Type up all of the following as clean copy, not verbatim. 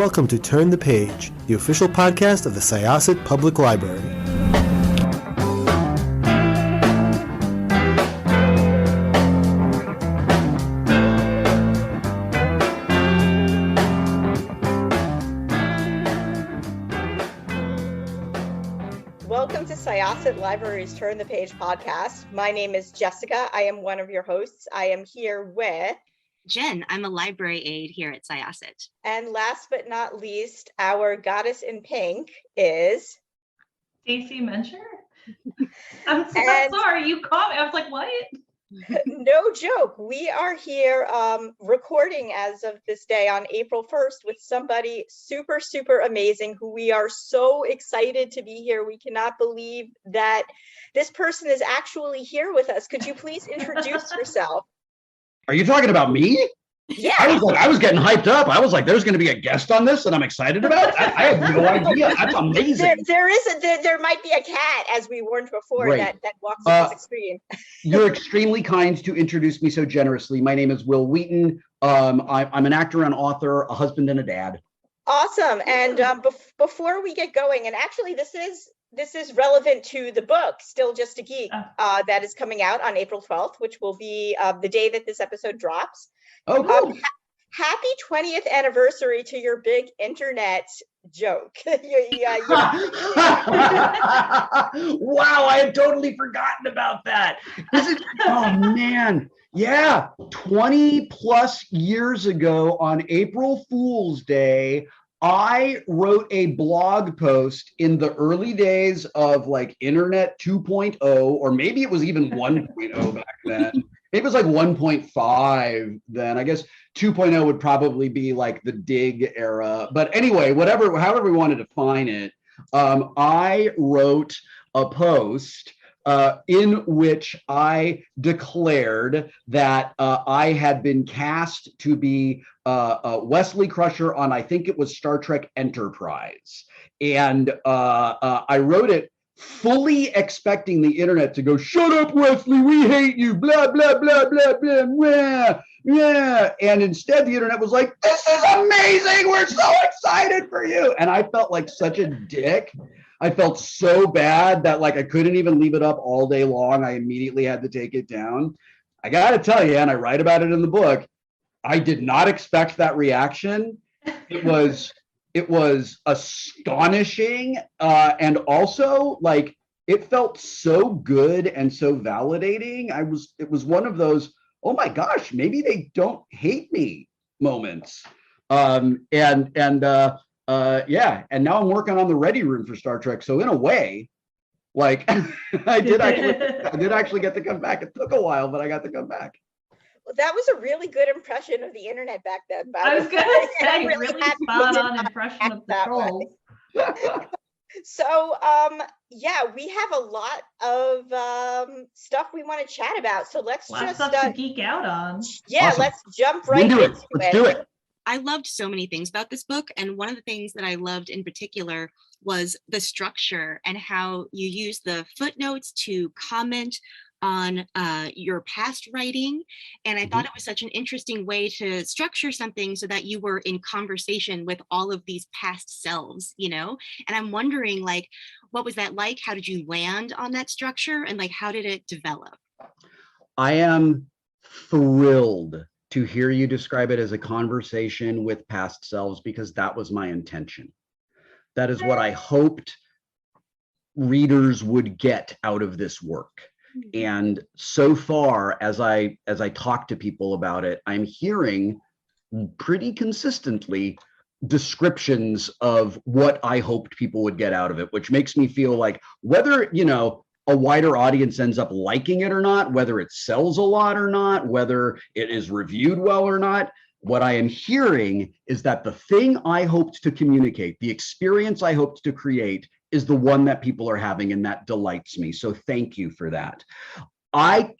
welcome to Turn the Page, the official podcast of the Syosset Public Library. Welcome to Syosset Library's Turn the Page podcast. My name is Jessica. I am one of your hosts. I am here with Jen. I'm a library aide here at Syosset. And last but not least, our goddess in pink is Stacey Mencher. I'm so sorry, you caught me. I was like, what? No joke. We are here recording as of this day on April 1st with somebody super, super amazing who we are so excited to be here. We cannot believe that this person is actually here with us. Could you please introduce yourself? Are you talking about me? Yeah. I was getting hyped up. I was like, there's going to be a guest on this that I'm excited about. I have no idea. That's amazing. There might be a cat, as we warned before, right. that walks across the screen. You're extremely kind to introduce me so generously. My name is Wil Wheaton. I'm an actor and author, a husband and a dad. Awesome. And before we get going, and actually this is relevant to the book, Still Just A Geek, that is coming out on April 12th, which will be the day that this episode drops. Oh, cool. Happy 20th anniversary to your big internet joke. Wow, I had totally forgotten about that. Oh man. Yeah, 20 plus years ago on April Fool's Day, I wrote a blog post in the early days of like Internet 2.0, or maybe it was even 1.0 back then. Maybe it was like 1.5 then. I guess 2.0 would probably be like the dig era. But anyway, however we want to define it, I wrote a post in which I declared that I had been cast to be Wesley Crusher on, I think it was Star Trek Enterprise. And I wrote it fully expecting the internet to go, shut up, Wesley, we hate you, blah, blah, blah, blah, blah, blah, yeah. And instead the internet was like, this is amazing, we're so excited for you. And I felt like such a dick. I felt so bad that like I couldn't even leave it up all day long. I immediately had to take it down. I gotta tell you, and I write about it in the book, I did not expect that reaction. It was astonishing, and also like it felt so good and so validating. It was one of those, oh my gosh, maybe they don't hate me moments. Yeah, and now I'm working on the ready room for Star Trek. So in a way, like I did actually get to come back. It took a while, but I got to come back. Well, that was a really good impression of the internet back then. I was going to say, really spot on impression of the trolls. So, yeah, we have a lot of stuff we want to chat about. So let's just stuff to geek out on. Yeah, awesome. Let's jump right into it. Let's do it. I loved so many things about this book, and one of the things that I loved in particular was the structure and how you use the footnotes to comment on your past writing. And I thought it was such an interesting way to structure something so that you were in conversation with all of these past selves, you know? And I'm wondering, like, what was that like? How did you land on that structure? And like, how did it develop? I am thrilled to hear you describe it as a conversation with past selves, because that was my intention. That is what I hoped readers would get out of this work. And so far, as I talk to people about it, I'm hearing pretty consistently descriptions of what I hoped people would get out of it, which makes me feel like whether, you know, a wider audience ends up liking it or not, whether it sells a lot or not, whether it is reviewed well or not, what I am hearing is that the thing I hoped to communicate, the experience I hoped to create, is the one that people are having, and that delights me. So thank you for that. I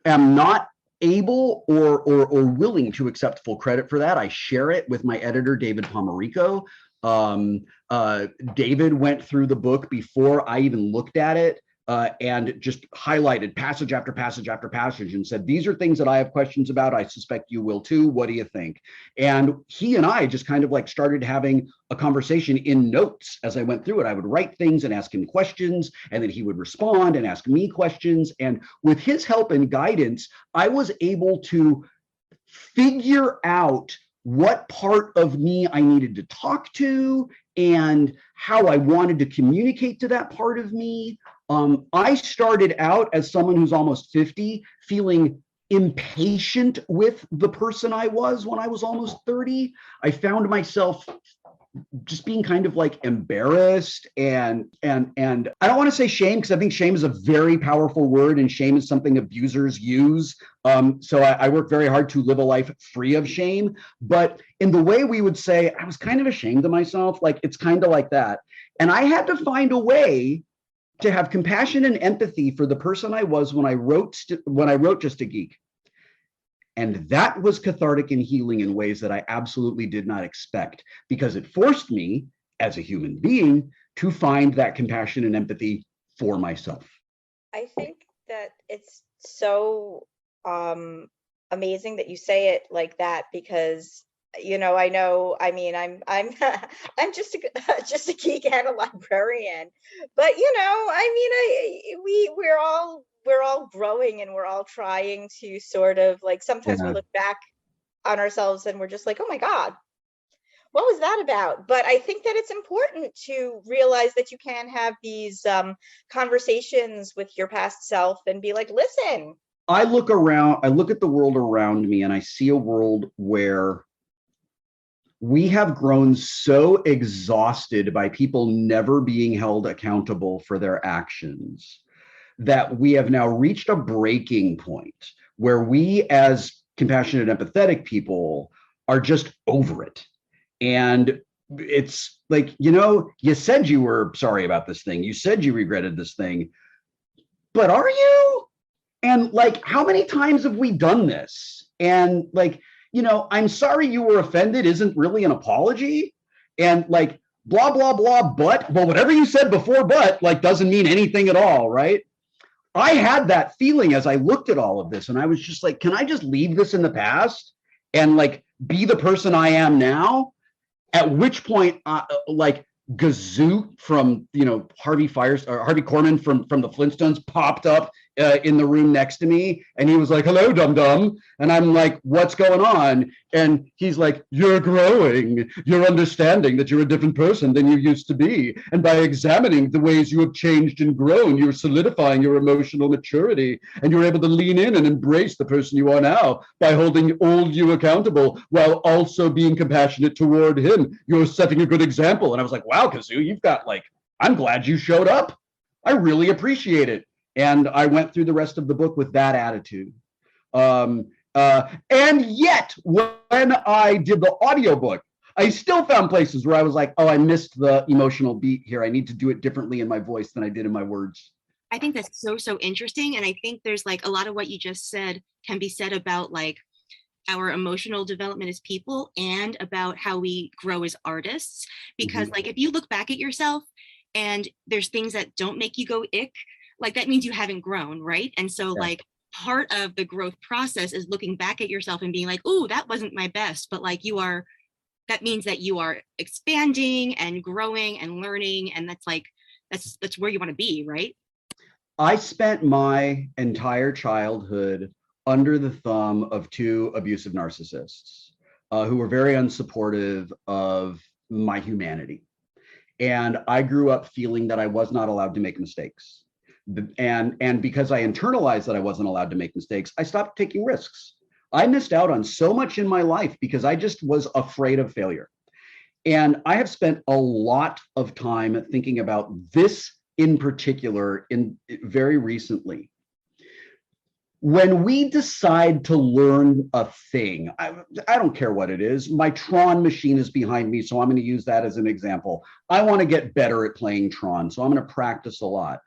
am not able or willing to accept full credit for that. I share it with my editor, David Pomerico. David went through the book before I even looked at it. and just highlighted passage after passage after passage and said, these are things that I have questions about. I suspect you will too. What do you think? And he and I just kind of like started having a conversation in notes as I went through it. I would write things and ask him questions, and then he would respond and ask me questions. And with his help and guidance, I was able to figure out what part of me I needed to talk to and how I wanted to communicate to that part of me. I started out as someone who's almost 50, feeling impatient with the person I was when I was almost 30. I found myself just being kind of like embarrassed and I don't want to say shame, because I think shame is a very powerful word, and shame is something abusers use. So I work very hard to live a life free of shame, but in the way we would say, I was kind of ashamed of myself, like it's kind of like that. And I had to find a way to have compassion and empathy for the person I was when I wrote Just a Geek. And that was cathartic and healing in ways that I absolutely did not expect, because it forced me as a human being to find that compassion and empathy for myself. I think that it's so amazing that you say it like that, because I mean, I'm I'm just a geek and a librarian, but we're all growing, and we're all trying to sort of like, sometimes we look back on ourselves and we're just like, oh my God, what was that about? But I think that it's important to realize that you can have these conversations with your past self and be like, listen. I look at the world around me, and I see a world where we have grown so exhausted by people never being held accountable for their actions that we have now reached a breaking point where we, as compassionate, empathetic people, are just over it. And it's like, you said you were sorry about this thing. You said you regretted this thing, but are you? And like, how many times have we done this? And like, I'm sorry you were offended isn't really an apology. And like, blah, blah, blah, but, well, whatever you said before, but like, doesn't mean anything at all, right? I had that feeling as I looked at all of this, and I was just like, can I just leave this in the past and like be the person I am now? At which point, like Gazoot from, Harvey Korman from the Flintstones popped up in the room next to me, and he was like, hello, dum-dum. And I'm like, what's going on? And he's like, you're growing. You're understanding that you're a different person than you used to be. And by examining the ways you have changed and grown, you're solidifying your emotional maturity, and you're able to lean in and embrace the person you are now by holding old you accountable while also being compassionate toward him. You're setting a good example. And I was like, wow, Kazoo, you've got like, I'm glad you showed up. I really appreciate it. And I went through the rest of the book with that attitude. And yet, when I did the audiobook, I still found places where I was like, oh, I missed the emotional beat here. I need to do it differently in my voice than I did in my words. I think that's so interesting. And I think there's like a lot of what you just said can be said about like our emotional development as people and about how we grow as artists. Because like, if you look back at yourself and there's things that don't make you go ick, like that means you haven't grown, right? And so like part of the growth process is looking back at yourself and being like, oh, that wasn't my best, but like that means that you are expanding and growing and learning, and that's like, that's where you want to be, right? I spent my entire childhood under the thumb of two abusive narcissists who were very unsupportive of my humanity. And I grew up feeling that I was not allowed to make mistakes. And because I internalized that I wasn't allowed to make mistakes, I stopped taking risks. I missed out on so much in my life because I just was afraid of failure. And I have spent a lot of time thinking about this in particular very recently. When we decide to learn a thing, I don't care what it is. My TRON machine is behind me, so I'm going to use that as an example. I want to get better at playing TRON, so I'm going to practice a lot.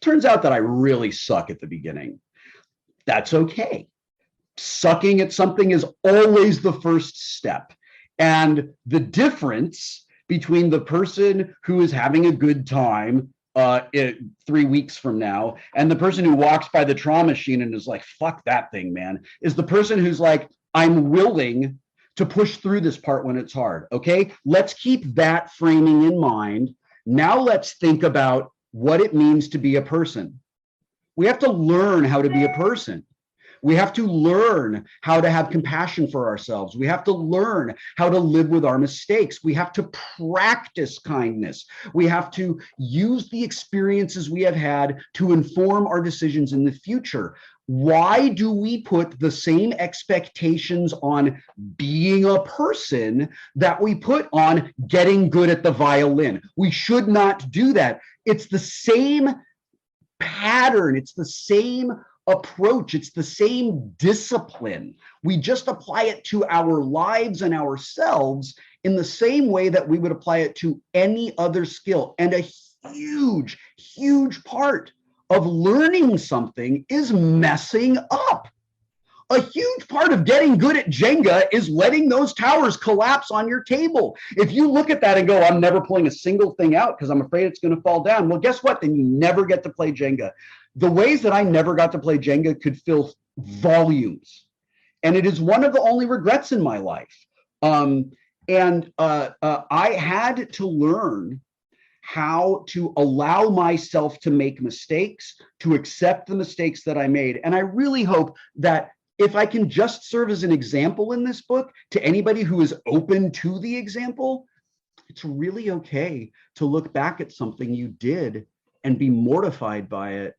Turns out that I really suck at the beginning. That's okay. Sucking at something is always the first step. And the difference between the person who is having a good time 3 weeks from now. And the person who walks by the TRON machine and is like, fuck that thing, man, is the person who's like, I'm willing to push through this part when it's hard. Okay, let's keep that framing in mind. Now let's think about what it means to be a person. We have to learn how to be a person. We have to learn how to have compassion for ourselves. We have to learn how to live with our mistakes. We have to practice kindness. We have to use the experiences we have had to inform our decisions in the future. Why do we put the same expectations on being a person that we put on getting good at the violin? We should not do that. It's the same pattern. It's the same approach. It's the same discipline. We just apply it to our lives and ourselves in the same way that we would apply it to any other skill. And a huge, huge part of learning something is messing up. A huge part of getting good at Jenga is letting those towers collapse on your table. If you look at that and go, I'm never pulling a single thing out because I'm afraid it's going to fall down. Well, guess what? Then you never get to play Jenga. The ways that I never got to play Jenga could fill volumes. And it is one of the only regrets in my life. I had to learn how to allow myself to make mistakes, to accept the mistakes that I made. And I really hope that if I can just serve as an example in this book to anybody who is open to the example, it's really okay to look back at something you did and be mortified by it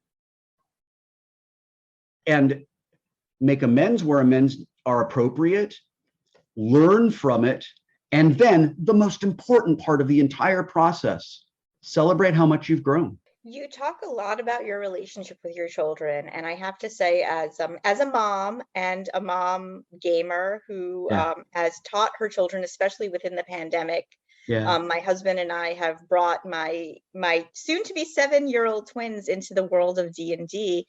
and make amends where amends are appropriate, learn from it, and then the most important part of the entire process, celebrate how much you've grown. You talk a lot about your relationship with your children, and I have to say, as a mom and a mom gamer who has taught her children, especially within the pandemic, my husband and I have brought my soon-to-be 7-year-old twins into the world of D&D.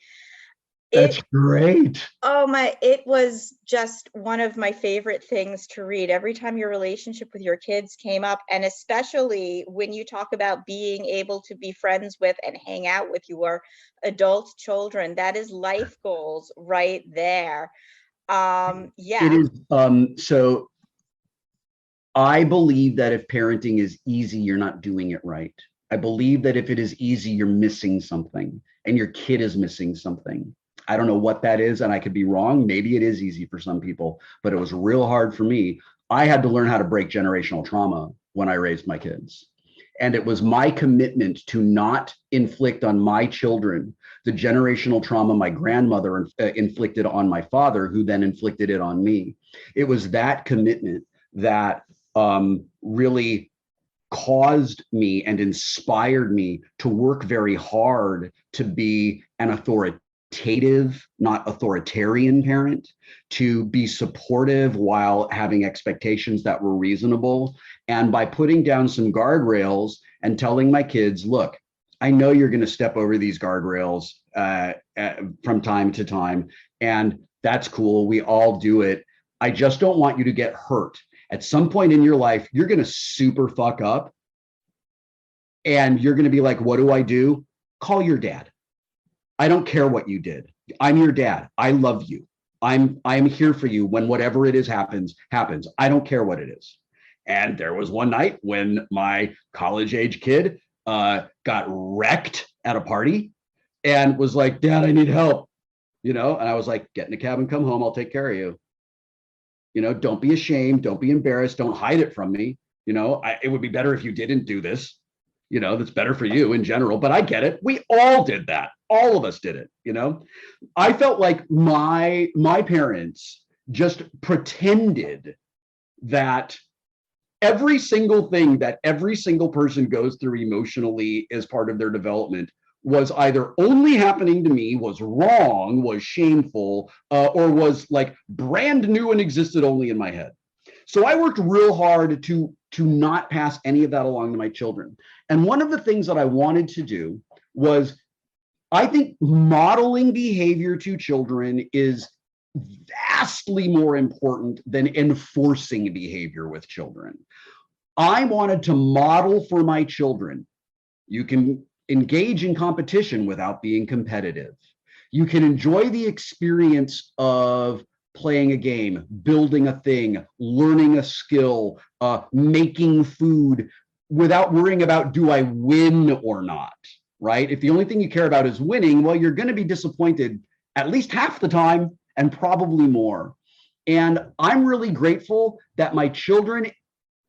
That's great. It was just one of my favorite things to read. Every time your relationship with your kids came up, and especially when you talk about being able to be friends with and hang out with your adult children, that is life goals right there. It is. So I believe that if parenting is easy, you're not doing it right. I believe that if it is easy, you're missing something, and your kid is missing something. I don't know what that is, and I could be wrong. Maybe it is easy for some people, but it was real hard for me. I had to learn how to break generational trauma when I raised my kids. And it was my commitment to not inflict on my children the generational trauma my grandmother inflicted on my father, who then inflicted it on me. It was that commitment that really caused me and inspired me to work very hard to be an authoritative, not authoritarian parent, to be supportive while having expectations that were reasonable. And by putting down some guardrails and telling my kids, look, I know you're going to step over these guardrails from time to time, and that's cool. We all do it. I just don't want you to get hurt. At some point in your life, you're going to super fuck up, and you're going to be like, what do I do? Call your dad. I don't care what you did. I'm your dad. I love you. I'm here for you when whatever it is happens. I don't care what it is. And there was one night when my college age kid got wrecked at a party and was like, Dad, I need help. And I was like, get in a cab and come home. I'll take care of you. Don't be ashamed. Don't be embarrassed. Don't hide it from me. It would be better if you didn't do this. That's better for you in general, but I get it. We all did that. All of us did it. I felt like my parents just pretended that every single thing that every single person goes through emotionally as part of their development was either only happening to me, was wrong, was shameful, or was like brand new and existed only in my head. So I worked real hard to not pass any of that along to my children. And one of the things that I wanted to do was, I think modeling behavior to children is vastly more important than enforcing behavior with children. I wanted to model for my children. You can engage in competition without being competitive. You can enjoy the experience of playing a game, building a thing, learning a skill, making food without worrying about, do I win or not, right? If the only thing you care about is winning, well, you're going to be disappointed at least half the time and probably more. And I'm really grateful that my children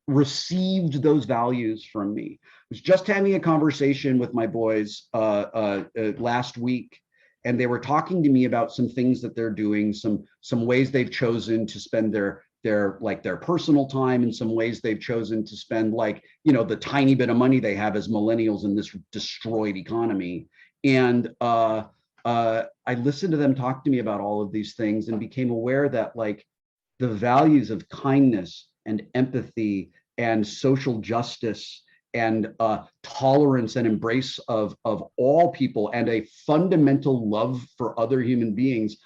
received those values from me. I was just having a conversation with my boys last week, and they were talking to me about some things that they're doing, some ways they've chosen to spend their personal time, and some ways they've chosen to spend, like, you know, the tiny bit of money they have as millennials in this destroyed economy. And I listened to them talk to me about all of these things and became aware that, like, the values of kindness and empathy and social justice and tolerance and embrace of all people and a fundamental love for other human beings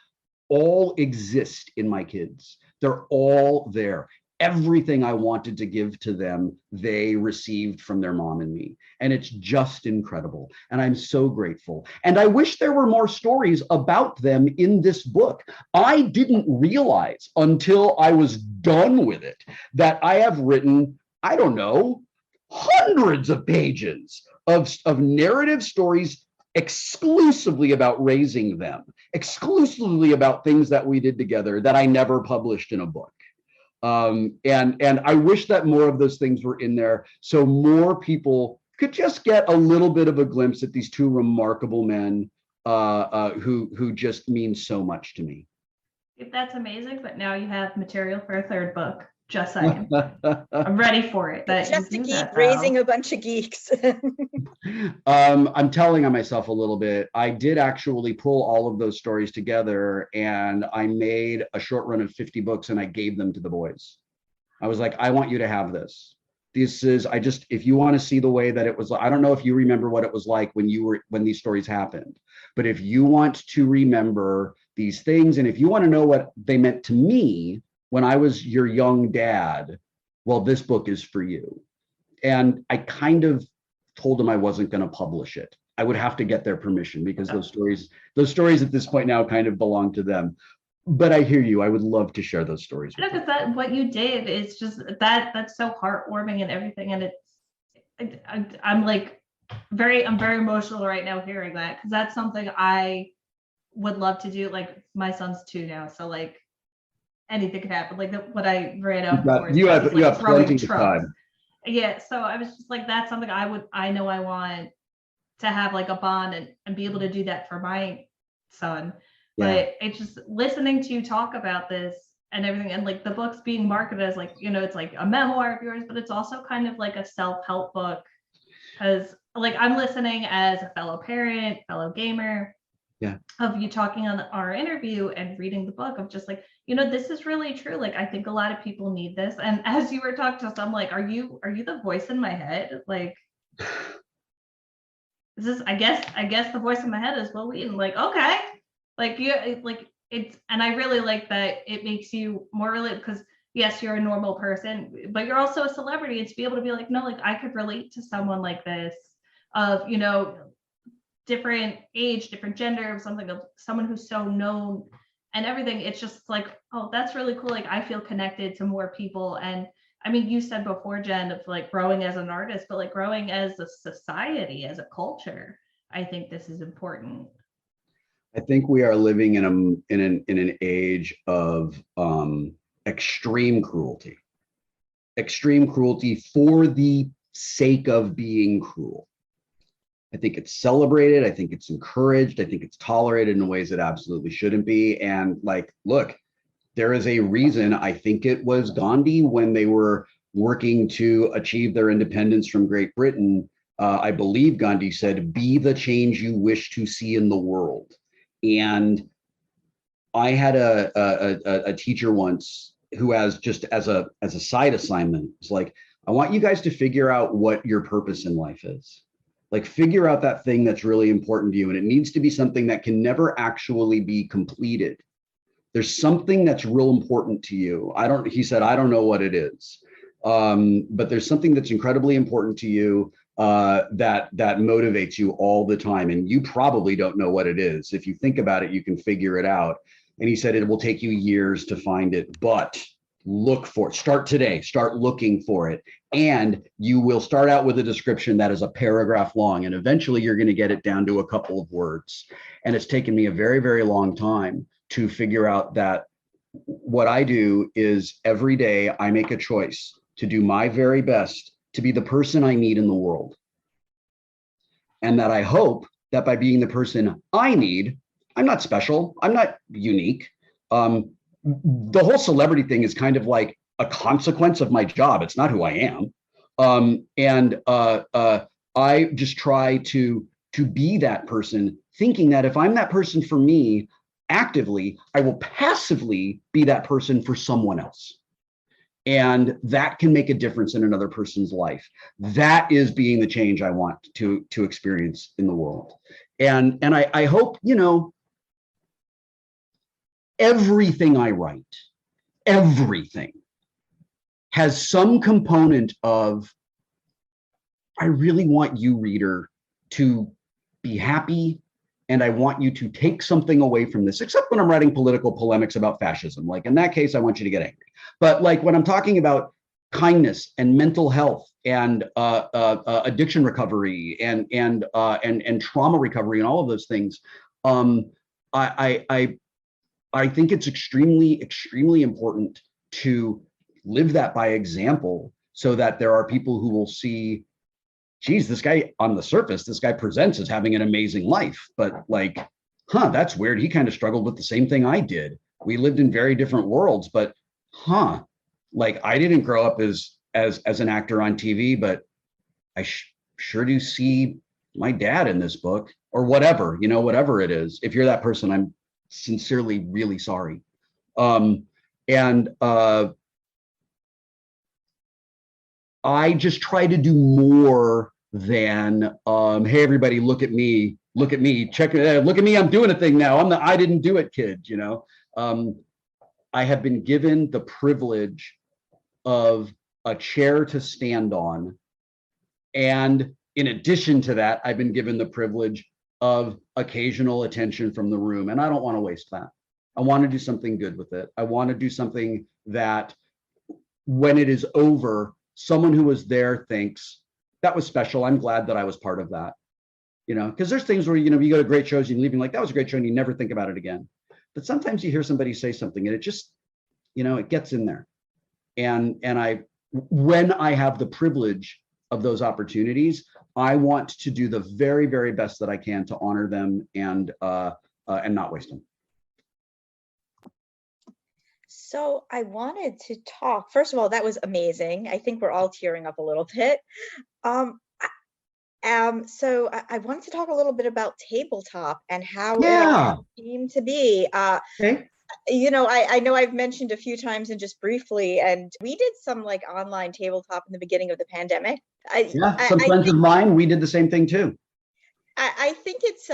all exist in my kids. They're all there. Everything I wanted to give to them, they received from their mom and me. And it's just incredible. And I'm so grateful. And I wish there were more stories about them in this book. I didn't realize until I was done with it that I have written, I don't know, hundreds of pages of narrative stories exclusively about raising them, exclusively about things that we did together that I never published in a book. And I wish that more of those things were in there, so more people could just get a little bit of a glimpse at these two remarkable men who just mean so much to me. That's amazing, but now you have material for a third book. Just saying. I'm ready for it. Just a geek raising a bunch of geeks. I'm telling on myself a little bit. I did actually pull all of those stories together, and I made a short run of 50 books, and I gave them to the boys. I was like, I want you to have this. This is, if you want to see the way that it was, I don't know if you remember what it was like when these stories happened, but if you want to remember these things, and if you want to know what they meant to me when I was your young dad, well, this book is for you. And I kind of told them I wasn't going to publish it. I would have to get their permission, because those stories at this point now kind of belong to them. But I hear you. I would love to share those stories. Because that what you did is just that's so heartwarming and everything. And I'm very emotional right now hearing that, because that's something I would love to do. Like, my son's 2 now, so like, anything could happen. Like what I read out. You have plenty of time. Yeah, so I was just like, that's something I know I want to have, like, a bond and be able to do that for my son. Yeah. But it's just listening to you talk about this and everything, and like the book's being marketed as, like, you know, it's like a memoir of yours, but it's also kind of like a self-help book, because like I'm listening as a fellow parent, fellow gamer, of you talking on our interview and reading the book, of just like, you know, this is really true. Like, I think a lot of people need this. And as you were talking to us, I'm like, are you the voice in my head? Like, this is, I guess the voice in my head is Wil Wheaton. Like, okay, like, you, like, it's, and I really like that it makes you more relatable, because yes, you're a normal person, but you're also a celebrity, and to be able to be like, no, like, I could relate to someone like this, of, you know, different age, different gender, of someone who's so known and everything. It's just like, oh, that's really cool. Like, I feel connected to more people. And I mean, you said before, Jen, of like growing as an artist, but like growing as a society, as a culture, I think this is important. I think we are living in an age of extreme cruelty for the sake of being cruel. I think it's celebrated. I think it's encouraged. I think it's tolerated in ways that absolutely shouldn't be. And like, look, there is a reason. I think it was Gandhi, when they were working to achieve their independence from Great Britain. I believe Gandhi said, "Be the change you wish to see in the world." And I had a teacher once who, as a side assignment, was like, I want you guys to figure out what your purpose in life is. Like, figure out that thing that's really important to you. And it needs to be something that can never actually be completed. There's something that's real important to you. He said, I don't know what it is. But there's something that's incredibly important to you. that motivates you all the time, and you probably don't know what it is. If you think about it, you can figure it out. And he said it will take you years to find it, but look for it. Start today. Start looking for it, and you will start out with a description that is a paragraph long, and eventually you're going to get it down to a couple of words. And it's taken me a very, very long time to figure out that what I do is every day I make a choice to do my very best to be the person I need in the world. And that I hope that by being the person I need, I'm not special, I'm not unique. The whole celebrity thing is kind of like a consequence of my job. It's not who I am. I just try to be that person, thinking that if I'm that person for me actively, I will passively be that person for someone else. And that can make a difference in another person's life. That is being the change I want to experience in the world. And I hope, you know, everything I write, everything has some component of, I really want you, reader, to be happy, and I want you to take something away from this, except when I'm writing political polemics about fascism. Like in that case, I want you to get angry. But like when I'm talking about kindness and mental health and addiction recovery and trauma recovery and all of those things, I think it's extremely, extremely important to live that by example, so that there are people who will see, geez, this guy on the surface, this guy presents as having an amazing life, but like, that's weird. He kind of struggled with the same thing I did. We lived in very different worlds, but like I didn't grow up as an actor on TV, but I sure do see my dad in this book, or whatever, you know, whatever it is. If you're that person, I'm sincerely really sorry. I just try to do more than, hey, everybody, look at me, check it, look at me, I'm doing a thing now. I'm the I didn't do it kid, you know. I have been given the privilege of a chair to stand on. And in addition to that, I've been given the privilege of occasional attention from the room. And I don't want to waste that. I want to do something good with it. I want to do something that when it is over, someone who was there thinks, that was special. I'm glad that I was part of that. You know, because there's things where, you know, you go to great shows, you're leaving like, that was a great show, and you never think about it again. But sometimes you hear somebody say something and it just, you know, it gets in there. And when I have the privilege of those opportunities, I want to do the very, very best that I can to honor them and not waste them. So I wanted to talk, first of all, that was amazing. I think we're all tearing up a little bit. So I wanted to talk a little bit about tabletop and how it all came to be. Okay. You know, I know I've mentioned a few times and just briefly, and we did some like online tabletop in the beginning of the pandemic. Some friends of mine, we did the same thing too. I think it's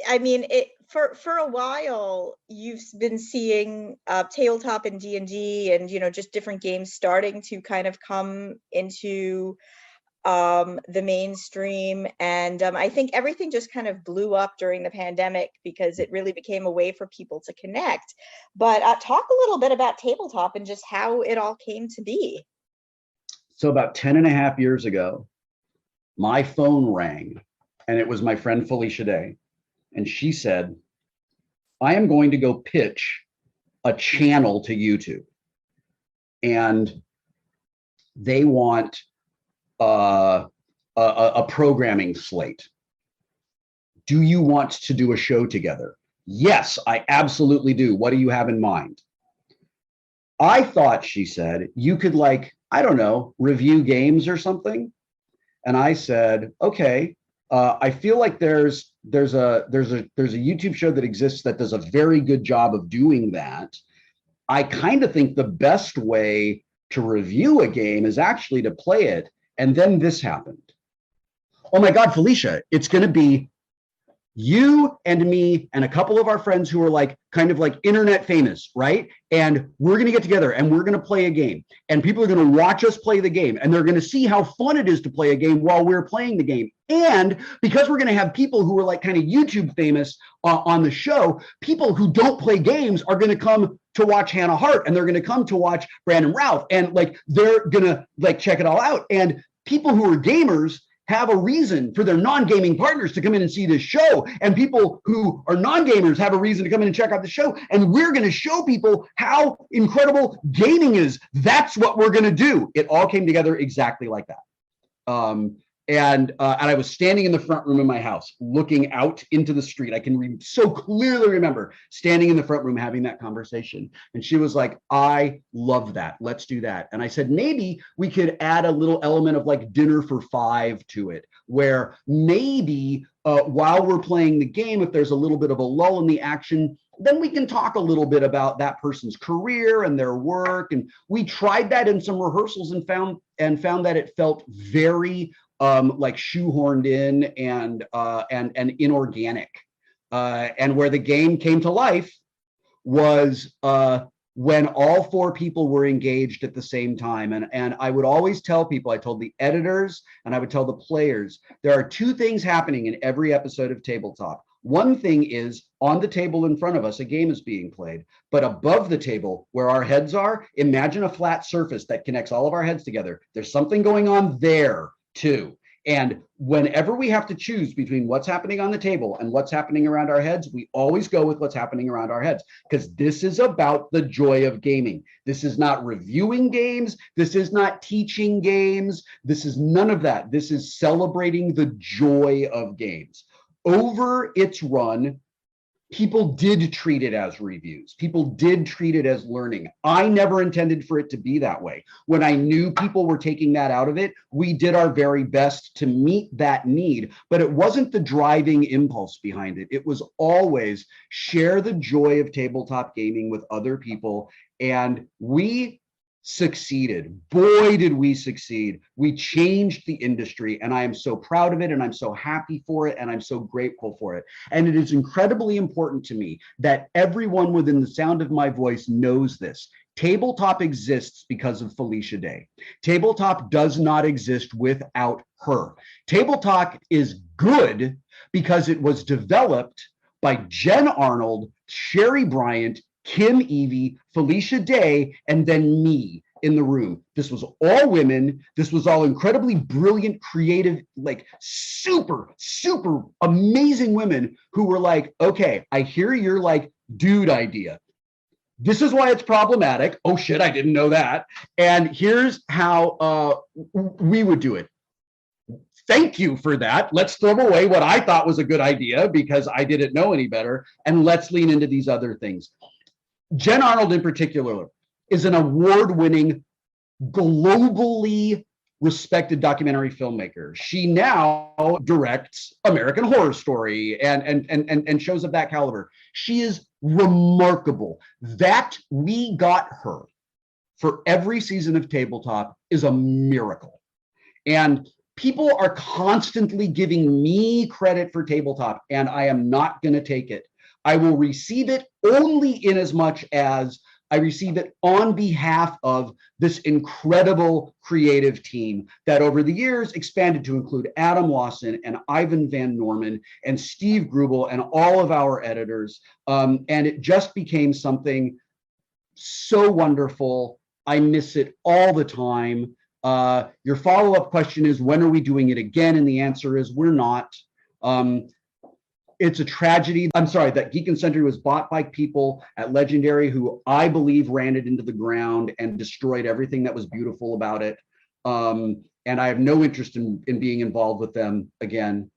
I mean, for a while you've been seeing tabletop and D&D and, you know, just different games starting to kind of come into the mainstream, and I think everything just kind of blew up during the pandemic because it really became a way for people to connect. But talk a little bit about tabletop and just how it all came to be. So about 10 and a half years ago, my phone rang, and it was my friend Felicia Day. And she said, I am going to go pitch a channel to YouTube. And they want a programming slate. Do you want to do a show together? Yes, I absolutely do. What do you have in mind? I thought, she said, you could, like, I don't know, review games or something. And I said, okay. I feel like there's a YouTube show that exists that does a very good job of doing that. I kind of think the best way to review a game is actually to play it. And then this happened. Oh my God, Felicia, it's going to be you and me and a couple of our friends who are like kind of like internet famous, right? And we're going to get together and we're going to play a game, and people are going to watch us play the game, and they're going to see how fun it is to play a game while we're playing the game. And because we're going to have people who are like kind of YouTube famous on the show, people who don't play games are going to come to watch Hannah Hart, and they're going to come to watch Brandon Routh, and like they're going to like check it all out. And people who are gamers have a reason for their non-gaming partners to come in and see this show. And people who are non-gamers have a reason to come in and check out the show. And we're going to show people how incredible gaming is. That's what we're going to do. It all came together exactly like that. And I was standing in the front room of my house, looking out into the street. I can so clearly remember standing in the front room having that conversation. And she was like, I love that. Let's do that. And I said, maybe we could add a little element of like dinner for five to it, where maybe while we're playing the game, if there's a little bit of a lull in the action, then we can talk a little bit about that person's career and their work. And we tried that in some rehearsals and found that it felt very like shoehorned in and inorganic. And where the game came to life was when all four people were engaged at the same time. And I would always tell people, I told the editors and I would tell the players, there are two things happening in every episode of Tabletop. One thing is on the table in front of us, a game is being played, but above the table where our heads are, imagine a flat surface that connects all of our heads together. There's something going on there too. And whenever we have to choose between what's happening on the table and what's happening around our heads, we always go with what's happening around our heads, because this is about the joy of gaming. This is not reviewing games. This is not teaching games. This is none of that. This is celebrating the joy of games. Over its run, people did treat it as reviews. People did treat it as learning. I never intended for it to be that way. When I knew people were taking that out of it, we did our very best to meet that need, but it wasn't the driving impulse behind it. It was always share the joy of tabletop gaming with other people. And we succeeded. Boy, did we succeed. We changed the industry, and I am so proud of it, and I'm so happy for it, and I'm so grateful for it. And it is incredibly important to me that everyone within the sound of my voice knows this. Tabletop exists because of Felicia Day. Tabletop does not exist without her. Tabletop is good because it was developed by Jen Arnold, Sherry Bryant, Kim Evie, Felicia Day, and then me in the room. This was all women. This was all incredibly brilliant, creative, like super, super amazing women who were like, okay, I hear your like dude idea. This is why it's problematic. Oh shit, I didn't know that. And here's how we would do it. Thank you for that. Let's throw away what I thought was a good idea because I didn't know any better. And let's lean into these other things. Jen Arnold in particular is an award-winning, globally respected documentary filmmaker. She now directs American Horror Story and shows of that caliber. She is remarkable. That we got her for every season of Tabletop is a miracle. And people are constantly giving me credit for Tabletop, and I am not going to take it. I will receive it only in as much as I receive it on behalf of this incredible creative team that over the years expanded to include Adam Lawson and Ivan Van Norman and Steve Grubel and all of our editors. And it just became something so wonderful. I miss it all the time. Your follow-up question is, when are we doing it again? And the answer is, we're not. It's a tragedy. I'm sorry, that Geek and Sundry was bought by people at Legendary who I believe ran it into the ground and destroyed everything that was beautiful about it. And I have no interest in being involved with them again.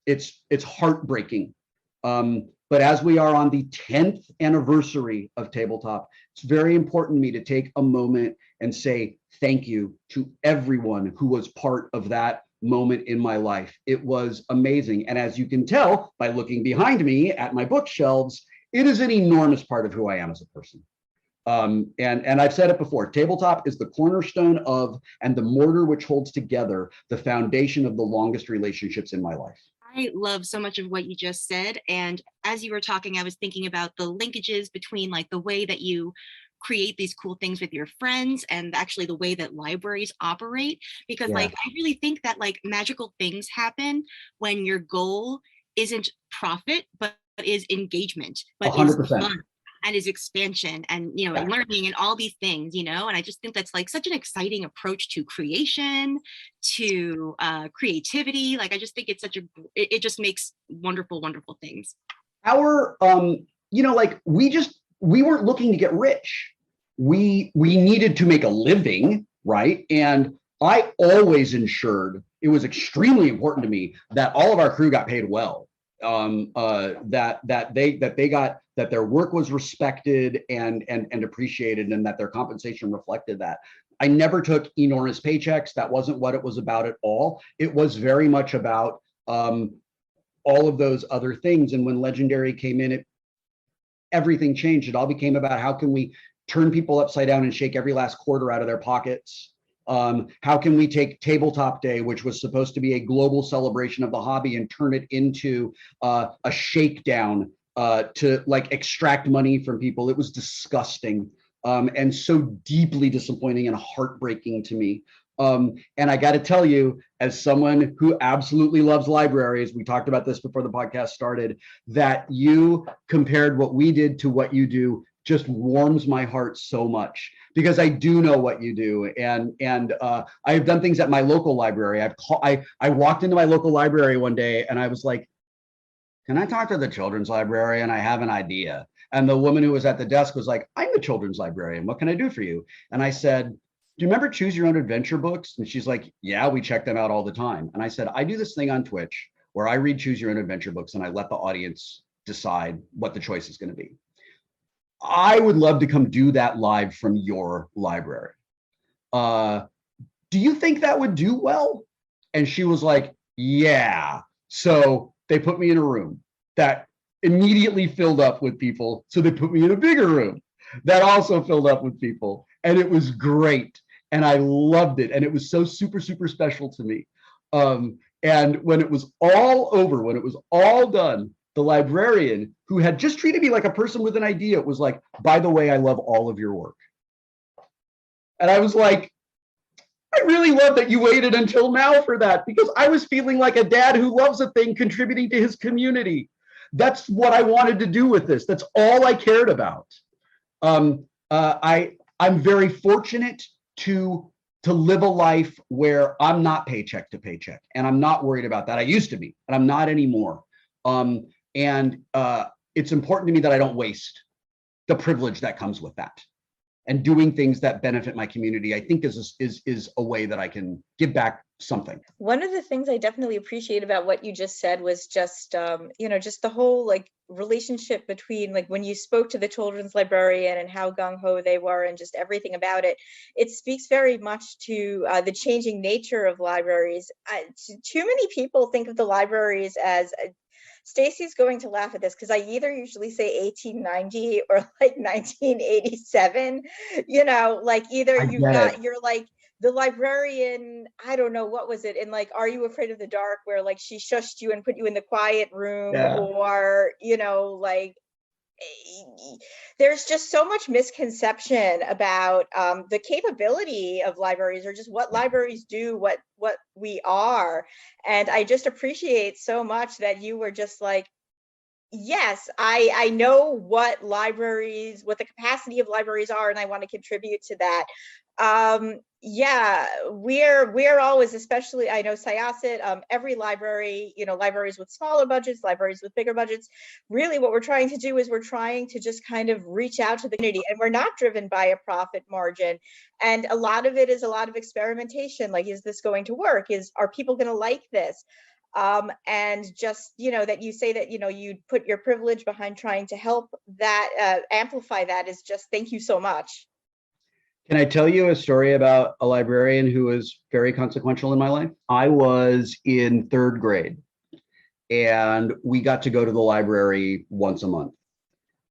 It's heartbreaking. But as we are on the 10th anniversary of Tabletop, it's very important to me to take a moment and say thank you to everyone who was part of that moment in my life. It was amazing. And as you can tell by looking behind me at my bookshelves, it is an enormous part of who I am as a person. And I've said it before, Tabletop is the cornerstone of and the mortar which holds together the foundation of the longest relationships in my life. I love so much of what you just said. And as you were talking, I was thinking about the linkages between like the way that you create these cool things with your friends and actually the way that libraries operate. Because Yeah. like, I really think that like magical things happen when your goal isn't profit, but is engagement, but is 100%. fun and is expansion and, you know, Yeah. learning and all these things, you know. And I just think that's like such an exciting approach to creation, to creativity. Like I just think it's such a it just makes wonderful things. Our you know, like we weren't looking to get rich. We needed to make a living, right? And I always ensured, it was extremely important to me that all of our crew got paid well. That their work was respected and appreciated, and that their compensation reflected that. I never took enormous paychecks. That wasn't what it was about at all. It was very much about all of those other things. And when Legendary came in, everything changed. It all became about how can we turn people upside down and shake every last quarter out of their pockets. How can we take Tabletop Day, which was supposed to be a global celebration of the hobby, and turn it into a shakedown to like extract money from people? It was disgusting and so deeply disappointing and heartbreaking to me. And I got to tell you, as someone who absolutely loves libraries, we talked about this before the podcast started, that you compared what we did to what you do just warms my heart so much, because I do know what you do, and I have done things at my local library. I walked into my local library one day and I was like, "Can I talk to the children's librarian? I have an idea." And the woman who was at the desk was like, "I'm the children's librarian. What can I do for you?" And I said, "Do you remember Choose Your Own Adventure books?" And she's like, "Yeah, we check them out all the time." And I said, "I do this thing on Twitch where I read Choose Your Own Adventure books and I let the audience decide what the choice is going to be. I would love to come do that live from your library. Do you think that would do well?" And she was like, "Yeah." So they put me in a room that immediately filled up with people. So they put me in a bigger room that also filled up with people. And it was great. And I loved it. And it was so super, super special to me. And when it was all over, when it was all done, the librarian, who had just treated me like a person with an idea, was like, "By the way, I love all of your work." And I was like, I really love that you waited until now for that, because I was feeling like a dad who loves a thing contributing to his community. That's what I wanted to do with this. That's all I cared about. I'm very fortunate to live a life where I'm not paycheck to paycheck, and I'm not worried about that. I used to be, and I'm not anymore. And it's important to me that I don't waste the privilege that comes with that. And doing things that benefit my community, I think is a way that I can give back something. One of the things I definitely appreciate about what you just said was just, just the whole like relationship between like when you spoke to the children's librarian and how gung-ho they were and just everything about it. It speaks very much to the changing nature of libraries. Too many people think of the libraries as Stacy's going to laugh at this because I either usually say 1890 or like 1987, like either you're like the librarian, I don't know, what was it? And like, Are You Afraid of the Dark? Where like she shushed you and put you in the quiet room, or, like there's just so much misconception about the capability of libraries, or just what libraries do, what we are. And I just appreciate so much that you were just like, yes, I know what the capacity of libraries are, and I want to contribute to that. Yeah, we're always, especially I know Syosset, every library, libraries with smaller budgets, libraries with bigger budgets, really what we're trying to do is we're trying to just kind of reach out to the community, and we're not driven by a profit margin. And a lot of it is a lot of experimentation. Like, is this going to work? Are people going to like this? And just, that you say that, you put your privilege behind trying to help that, amplify that, is just, thank you so much. Can I tell you a story about a librarian who was very consequential in my life? I was in 3rd grade, and we got to go to the library once a month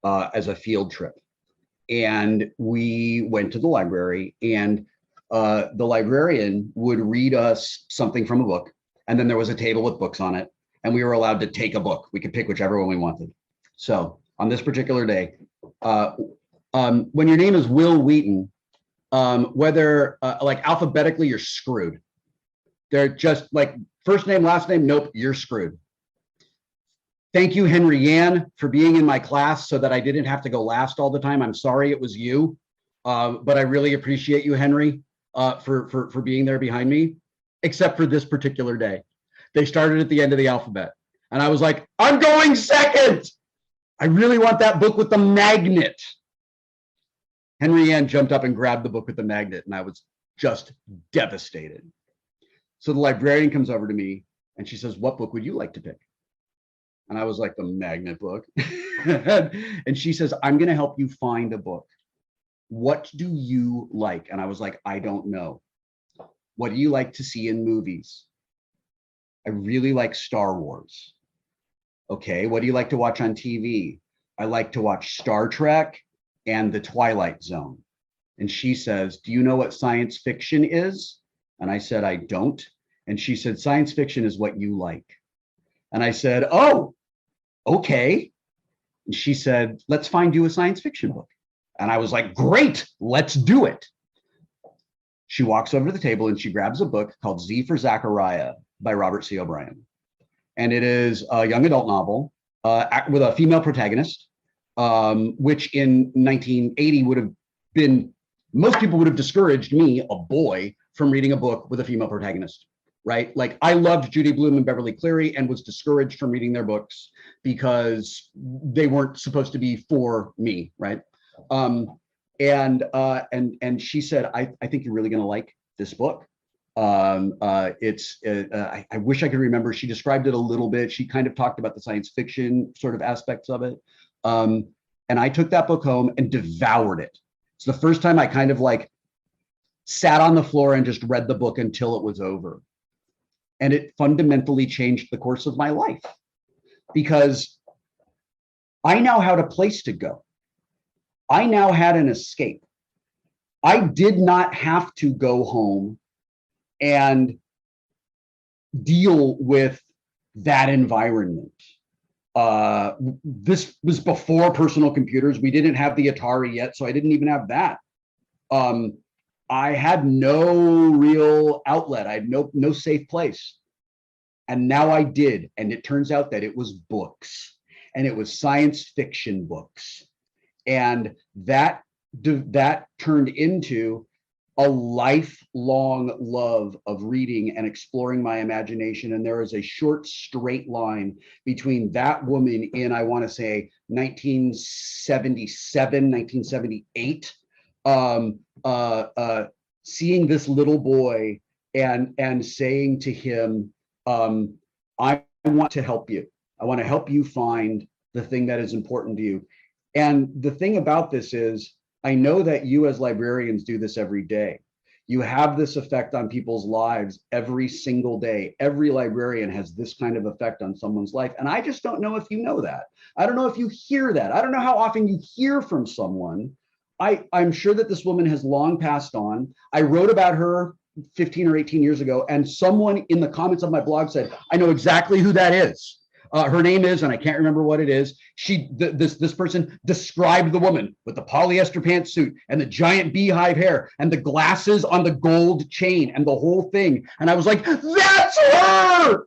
as a field trip. And we went to the library, and the librarian would read us something from a book. And then there was a table with books on it. and we were allowed to take a book. We could pick whichever one we wanted. So on this particular day, when your name is Wil Wheaton, whether like alphabetically, you're screwed. They're just like first name, last name. Nope, you're screwed. Thank you, Henry Yan, for being in my class so that I didn't have to go last all the time. I'm sorry it was you, but I really appreciate you, Henry, for being there behind me, except for this particular day. They started at the end of the alphabet, and I was like, I'm going second. I really want that book with the magnet. Henry Yan jumped up and grabbed the book with the magnet, and I was just devastated. So the librarian comes over to me, and she says, what book would you like to pick? And I was like, the magnet book. And she says, I'm going to help you find a book. What do you like? And I was like, I don't know. What do you like to see in movies? I really like Star Wars. Okay, what do you like to watch on TV? I like to watch Star Trek and The Twilight Zone. And she says, do you know what science fiction is? And I said, I don't. And she said, science fiction is what you like. And I said, oh, okay. And she said, let's find you a science fiction book. And I was like, great, let's do it. She walks over to the table and she grabs a book called Z for Zachariah by Robert C. O'Brien. And it is a young adult novel with a female protagonist, which in 1980 would have been, most people would have discouraged me, a boy, from reading a book with a female protagonist. Right? Like I loved Judy Blume and Beverly Cleary and was discouraged from reading their books because they weren't supposed to be for me, right? And she said, I think you're really going to like this book. I wish I could remember. She described it a little bit. She kind of talked about the science fiction sort of aspects of it. And I took that book home and devoured it. It's the first time I kind of like sat on the floor and just read the book until it was over. And it fundamentally changed the course of my life because I now had a place to go. I now had an escape. I did not have to go home and deal with that environment. This was before personal computers. We didn't have the Atari yet, so I didn't even have that. I had no real outlet. I had no safe place. And now I did. And it turns out that it was books, and it was science fiction books. And that turned into a lifelong love of reading and exploring my imagination. And there is a short straight line between that woman in, I want to say, 1977, 1978, seeing this little boy and saying to him, I want to help you. I want to help you find the thing that is important to you. And the thing about this is, I know that you as librarians do this every day. You have this effect on people's lives every single day. Every librarian has this kind of effect on someone's life. And I just don't know if you know that. I don't know if you hear that. I don't know how often you hear from someone. I'm sure that this woman has long passed on. I wrote about her 15 or 18 years ago, and someone in the comments of my blog said, I know exactly who that is. Her name is, and I can't remember what it is. This person described the woman with the polyester pantsuit and the giant beehive hair and the glasses on the gold chain and the whole thing. And I was like, that's her.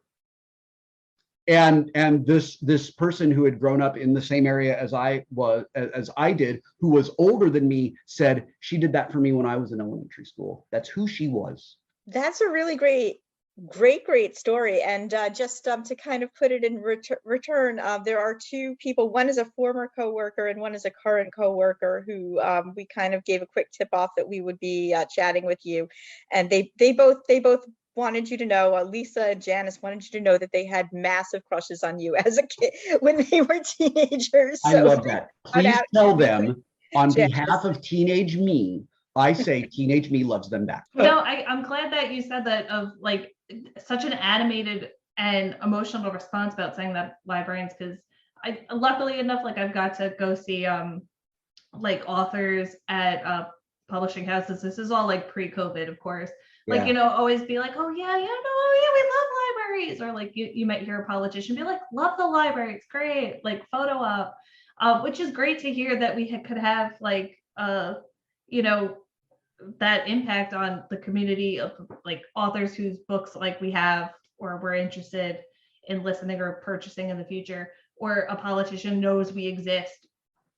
And this person who had grown up in the same area as I did, who was older than me, said she did that for me when I was in elementary school. That's who she was. That's a really great story. And just to kind of put it in return, there are two people. One is a former coworker and one is a current coworker who we kind of gave a quick tip off that we would be chatting with you. And they both wanted you to know, Lisa and Janice wanted you to know that they had massive crushes on you as a kid when they were teenagers. I love that. Please tell them on behalf of teenage me, I say teenage me loves them back. No, I'm glad that you said that, of like such an animated and emotional response about saying that, librarians, because I luckily enough, like I've got to go see like authors at publishing houses. This is all like pre-COVID, of course. Like, you know, always be like, oh yeah, no, yeah, we love libraries, or like you might hear a politician be like, love the library, it's great, like photo op, which is great to hear that we could have like, you know, that impact on the community of like authors whose books like we have or we're interested in listening or purchasing in the future, or a politician knows we exist,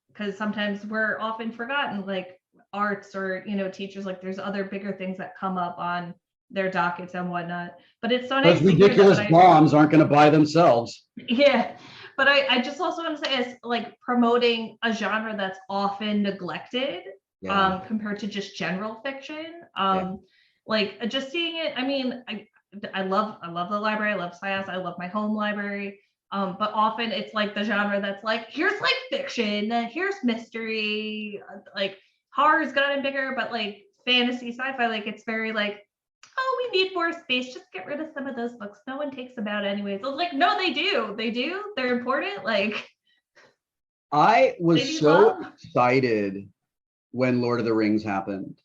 because sometimes we're often forgotten, like arts or, you know, teachers, like there's other bigger things that come up on their dockets and whatnot. But it's so nice Those to hear ridiculous that, bombs aren't going to buy themselves. yeah, but I just also want to say, as like promoting a genre that's often neglected, compared to just general fiction. Like just seeing it, I mean, I love the library, I love Syosset, I love my home library. But often it's like the genre that's like, here's like fiction, here's mystery, like horror's gotten bigger, but like fantasy, sci-fi, like it's very like, oh, we need more space, just get rid of some of those books, no one takes them out anyways. I was like, no, they do, they're important. Like, I was so love. excited when Lord of the Rings happened.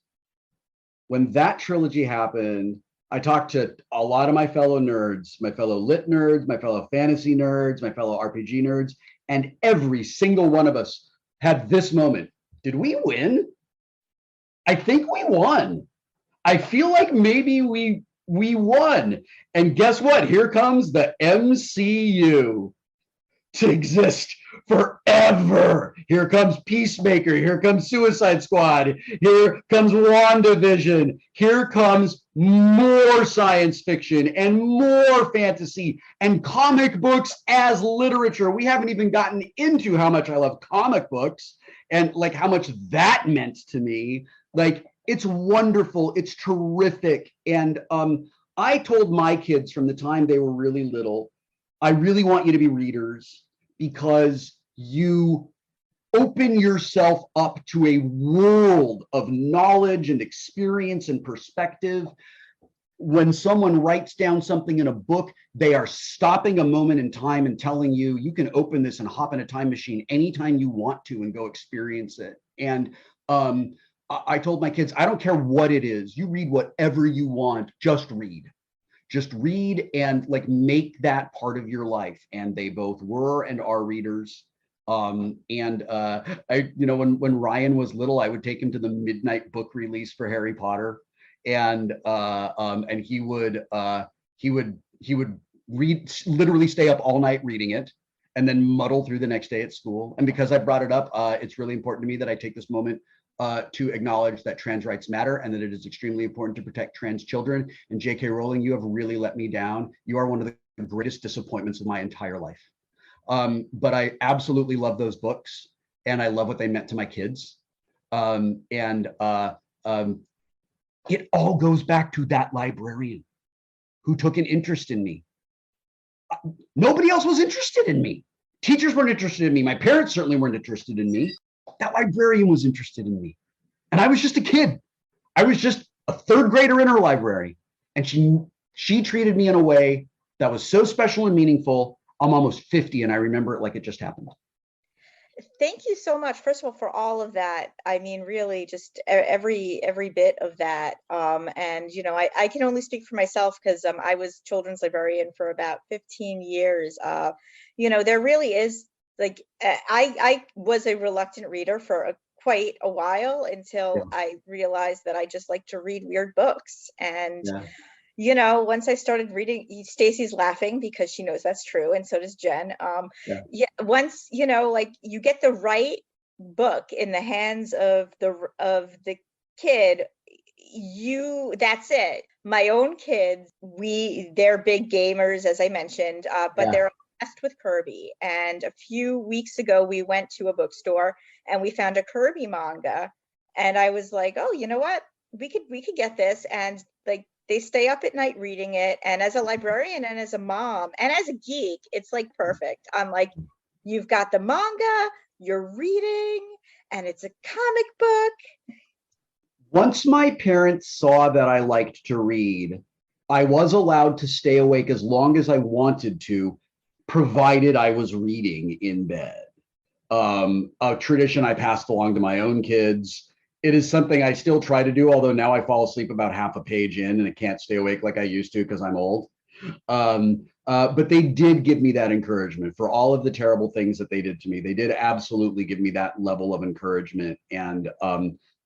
When that trilogy happened, I talked to a lot of my fellow nerds, my fellow lit nerds, my fellow fantasy nerds, my fellow RPG nerds, and every single one of us had this moment. Did we win? I think we won. I feel like maybe we won. And guess what? Here comes the MCU to exist forever. Here comes Peacemaker. Here comes Suicide Squad. Here comes WandaVision. Here comes more science fiction and more fantasy and comic books as literature. We haven't even gotten into how much I love comic books and like how much that meant to me. Like, it's wonderful. It's terrific. And I told my kids from the time they were really little, I really want you to be readers, because you open yourself up to a world of knowledge and experience and perspective. When someone writes down something in a book, they are stopping a moment in time and telling you, you can open this and hop in a time machine anytime you want to and go experience it. And I told my kids, I don't care what it is, you read whatever you want, just read. Just read and like make that part of your life. And they both were and are readers. I, you know, when Ryan was little, I would take him to the midnight book release for Harry Potter, and he would read, literally stay up all night reading it, and then muddle through the next day at school. And because I brought it up, it's really important to me that I take this moment to acknowledge that trans rights matter and that it is extremely important to protect trans children. And J.K. Rowling, you have really let me down. You are one of the greatest disappointments of my entire life. But I absolutely love those books, and I love what they meant to my kids. It all goes back to that librarian who took an interest in me. Nobody else was interested in me. Teachers weren't interested in me. My parents certainly weren't interested in me. That librarian was interested in me. And I was just a kid. I was just a third grader in her library. And she treated me in a way that was so special and meaningful. I'm almost 50 and I remember it like it just happened. Thank you so much, first of all, for all of that. I mean, really, just every bit of that. And, you know, I can only speak for myself because I was children's librarian for about 15 years. You know, there really is, like, I was a reluctant reader for quite a while until I realized that I just like to read weird books. And you know, once I started reading, Stacy's laughing because she knows that's true, and so does Jen. Once, you know, like, you get the right book in the hands of the kid, that's it. My own kids, they're big gamers, as I mentioned, but they're obsessed with Kirby. And a few weeks ago, we went to a bookstore and we found a Kirby manga, and I was like, oh, you know what? We could get this, and like, they stay up at night reading it. And as a librarian and as a mom and as a geek, it's like perfect. I'm like, you've got the manga, you're reading, and it's a comic book. Once my parents saw that I liked to read, I was allowed to stay awake as long as I wanted to, provided I was reading in bed. A tradition I passed along to my own kids. It is something I still try to do, although now I fall asleep about half a page in and I can't stay awake like I used to because I'm old. But they did give me that encouragement for all of the terrible things that they did to me. They did absolutely give me that level of encouragement. And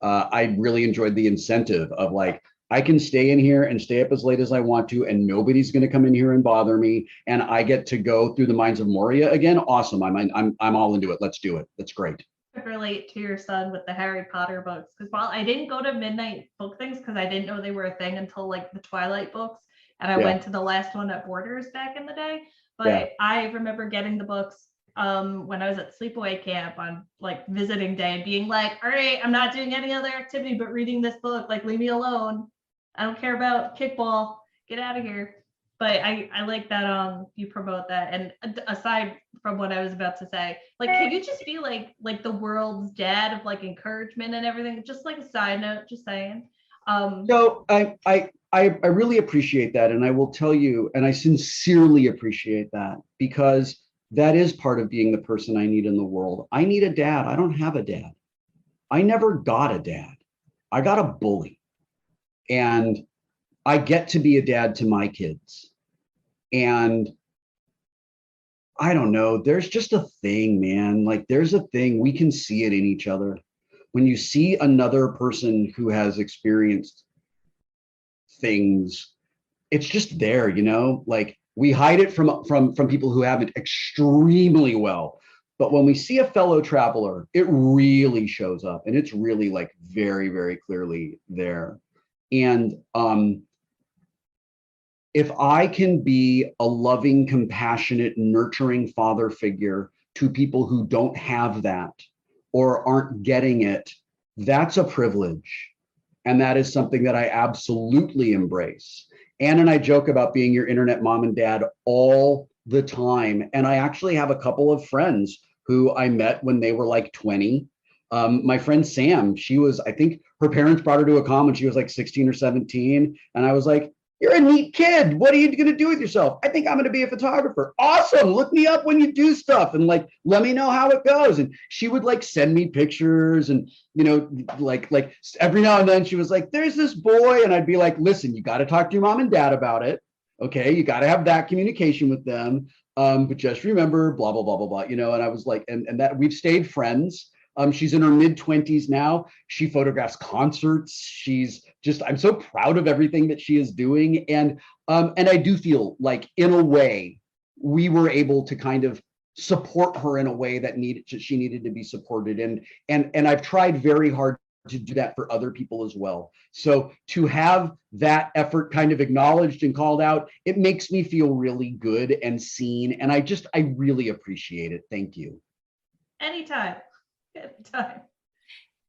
I really enjoyed the incentive of like, I can stay in here and stay up as late as I want to, and nobody's going to come in here and bother me. And I get to go through the Mines of Moria again. Awesome. I'm all into it. Let's do it. That's great. Relate to your son with the Harry Potter books, because while I didn't go to midnight book things because I didn't know they were a thing until like the Twilight books, and I went to the last one at Borders back in the day. But I remember getting the books when I was at sleepaway camp on like visiting day and being like, all right, I'm not doing any other activity but reading this book, like leave me alone. I don't care about kickball, get out of here. But I like that you promote that. And aside from what I was about to say, like, can you just be like the world's dad of like encouragement and everything? Just like a side note, just saying. So I really appreciate that. And I will tell you, and I sincerely appreciate that, because that is part of being the person I need in the world. I need a dad. I don't have a dad. I never got a dad. I got a bully. And I get to be a dad to my kids. And I don't know, there's just a thing, man. Like there's a thing, we can see it in each other. When you see another person who has experienced things, it's just there, you know, like we hide it from people who haven't extremely well. But when we see a fellow traveler, it really shows up, and it's really like very, very clearly there. And if I can be a loving, compassionate, nurturing father figure to people who don't have that or aren't getting it, that's a privilege. And that is something that I absolutely embrace. Ann and I joke about being your internet mom and dad all the time. And I actually have a couple of friends who I met when they were like 20. My friend Sam, I think her parents brought her to a con when she was like 16 or 17. And I was like, you're a neat kid. What are you going to do with yourself? I think I'm going to be a photographer. Awesome. Look me up when you do stuff and like, let me know how it goes. And she would like send me pictures and, you know, like every now and then she was like, there's this boy. And I'd be like, listen, you got to talk to your mom and dad about it. Okay. You got to have that communication with them. But just remember, blah, blah, blah, blah, blah, you know, and I was like, and that we've stayed friends. She's in her mid-20s now. She photographs concerts. She's just, I'm so proud of everything that she is doing. And I do feel like in a way, we were able to kind of support her in a way that she needed to be supported. And I've tried very hard to do that for other people as well. So to have that effort kind of acknowledged and called out, it makes me feel really good and seen. And I really appreciate it. Thank you. Anytime. Anytime.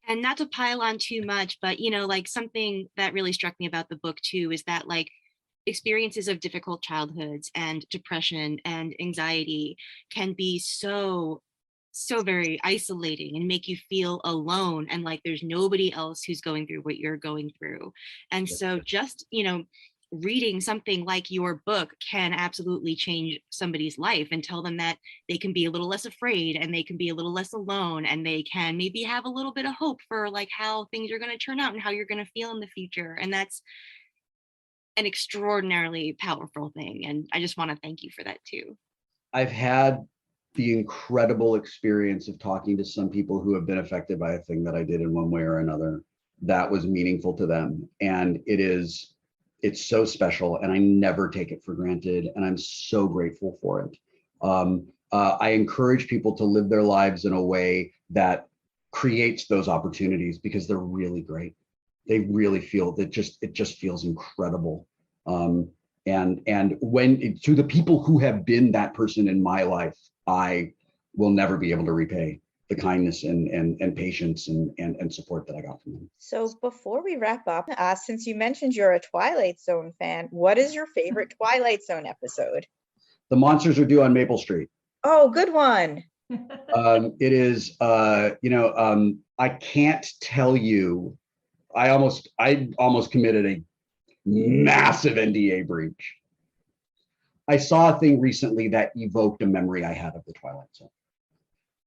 And not to pile on too much, but you know, like something that really struck me about the book too is that like experiences of difficult childhoods and depression and anxiety can be so very isolating and make you feel alone and like there's nobody else who's going through what you're going through. And so just, you know, reading something like your book can absolutely change somebody's life and tell them that they can be a little less afraid and they can be a little less alone and they can maybe have a little bit of hope for like how things are going to turn out and how you're going to feel in the future. And that's an extraordinarily powerful thing. And I just want to thank you for that too. I've had the incredible experience of talking to some people who have been affected by a thing that I did in one way or another that was meaningful to them. And it's so special, and I never take it for granted, and I'm so grateful for it. I encourage people to live their lives in a way that creates those opportunities because they're really great. They really feel that it just feels incredible. And when to the people who have been that person in my life, I will never be able to repay the kindness and patience and support that I got from them. So before we wrap up, since you mentioned you're a Twilight Zone fan, what is your favorite Twilight Zone episode? The monsters are due on Maple Street. Oh, good one. It is, I can't tell you, I almost committed a massive NDA breach. I saw a thing recently that evoked a memory I had of the Twilight Zone.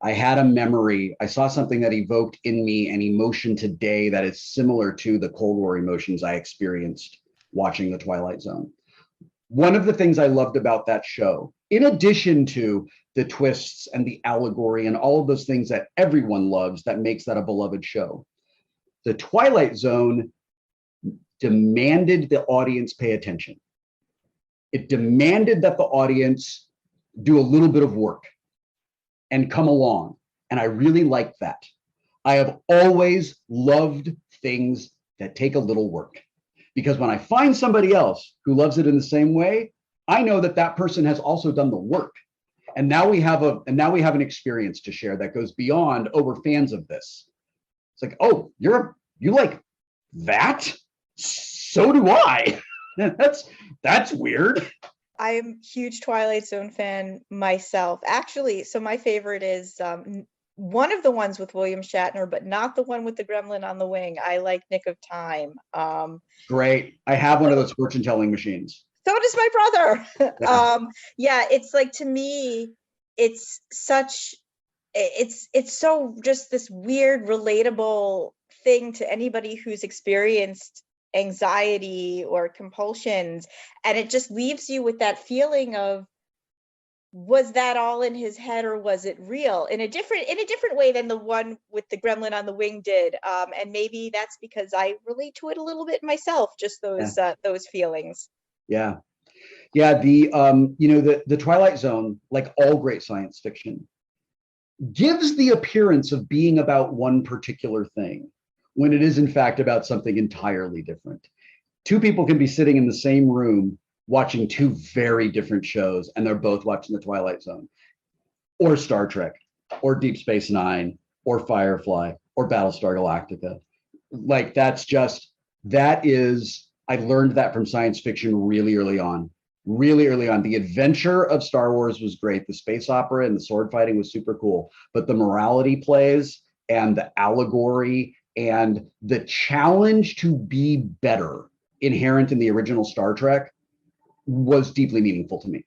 I had a memory. I saw something that evoked in me an emotion today that is similar to the Cold War emotions I experienced watching the Twilight Zone. one of the things I loved about that show, in addition to the twists and the allegory and all of those things that everyone loves that makes that a beloved show, the Twilight Zone demanded the audience pay attention. It demanded that the audience do a little bit of work and come along. And I really liked that. I have always loved things that take a little work, because when I find somebody else who loves it in the same way, I know that that person has also done the work. And now we have an experience to share that goes beyond, oh, we're fans of this. It's like, oh, you like that? So do I. That's weird. I'm a huge Twilight Zone fan myself. Actually, so my favorite is one of the ones with William Shatner, but not the one with the gremlin on the wing. I like Nick of Time. Great. I have one of those fortune telling machines. So does my brother. Yeah. Yeah, it's like, to me, it's so just this weird, relatable thing to anybody who's experienced anxiety or compulsions, and it just leaves you with that feeling of, was that all in his head or was it real, in a different way than the one with the gremlin on the wing did. And maybe that's because I relate to it a little bit myself, just those feelings. Yeah. The Twilight Zone, like all great science fiction, gives the appearance of being about one particular thing when it is in fact about something entirely different. Two people can be sitting in the same room watching two very different shows, and they're both watching the Twilight Zone, or Star Trek, or Deep Space Nine, or Firefly, or Battlestar Galactica. Like, I learned that from science fiction really early on. The adventure of Star Wars was great. The space opera and the sword fighting was super cool, but the morality plays and the allegory and the challenge to be better inherent in the original Star Trek was deeply meaningful to me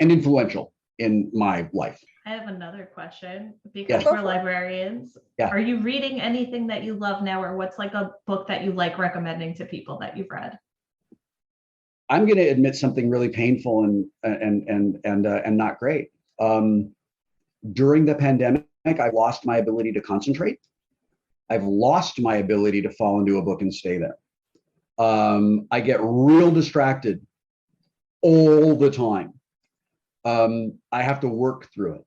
and influential in my life. I have another question, because Yeah. we're librarians. Yeah. Are you reading anything that you love now, or what's like a book that you like recommending to people that you've read? I'm going to admit something really painful and not great. During the pandemic, I lost my ability to concentrate. I've lost my ability to fall into a book and stay there. I get real distracted all the time. I have to work through it.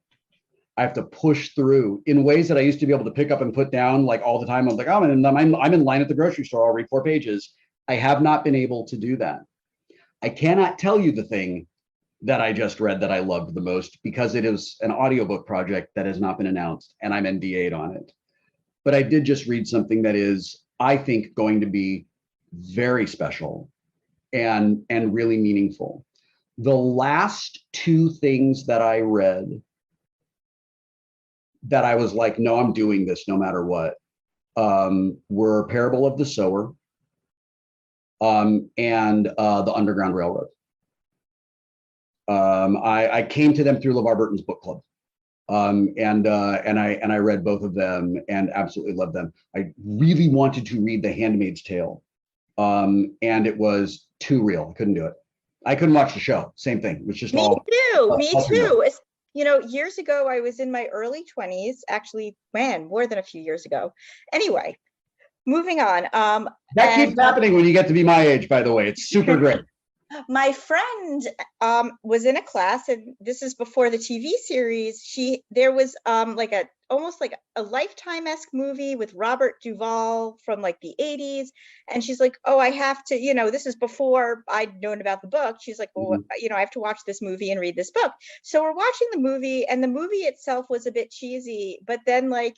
I have to push through in ways that I used to be able to pick up and put down like all the time. I was like, oh, I'm in line at the grocery store. I'll read 4 pages. I have not been able to do that. I cannot tell you the thing that I just read that I loved the most, because it is an audiobook project that has not been announced and I'm NDA'd on it. But I did just read something that is, I think, going to be very special and really meaningful. The last 2 things that I read that I was like, no, I'm doing this no matter what, were Parable of the Sower and The Underground Railroad. I came to them through LeVar Burton's book club. And I read both of them and absolutely loved them. I really wanted to read The Handmaid's Tale, and it was too real. I couldn't do it. I couldn't watch the show. Same thing. It was just Me all too real. too. Years ago, I was in my early 20s, actually, man, more than a few years ago. Anyway, moving on. That keeps happening when you get to be my age, by the way. It's super great. My friend was in a class, and this is before the TV series. There was almost like a Lifetime-esque movie with Robert Duvall from like the 80s. And she's like, oh, I have to, this is before I'd known about the book. She's like, well, I have to watch this movie and read this book. So we're watching the movie, and the movie itself was a bit cheesy. But then like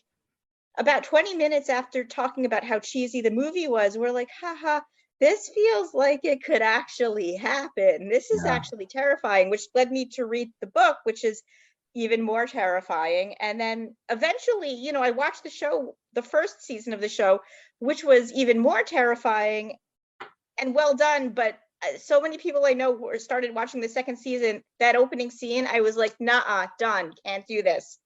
about 20 minutes after talking about how cheesy the movie was, we're like, haha, this feels like it could actually happen. This is actually terrifying, which led me to read the book, which is even more terrifying. And then eventually, I watched the show, the first season of the show, which was even more terrifying and well done. But so many people I know started watching the second season, that opening scene, I was like, nah, done, can't do this.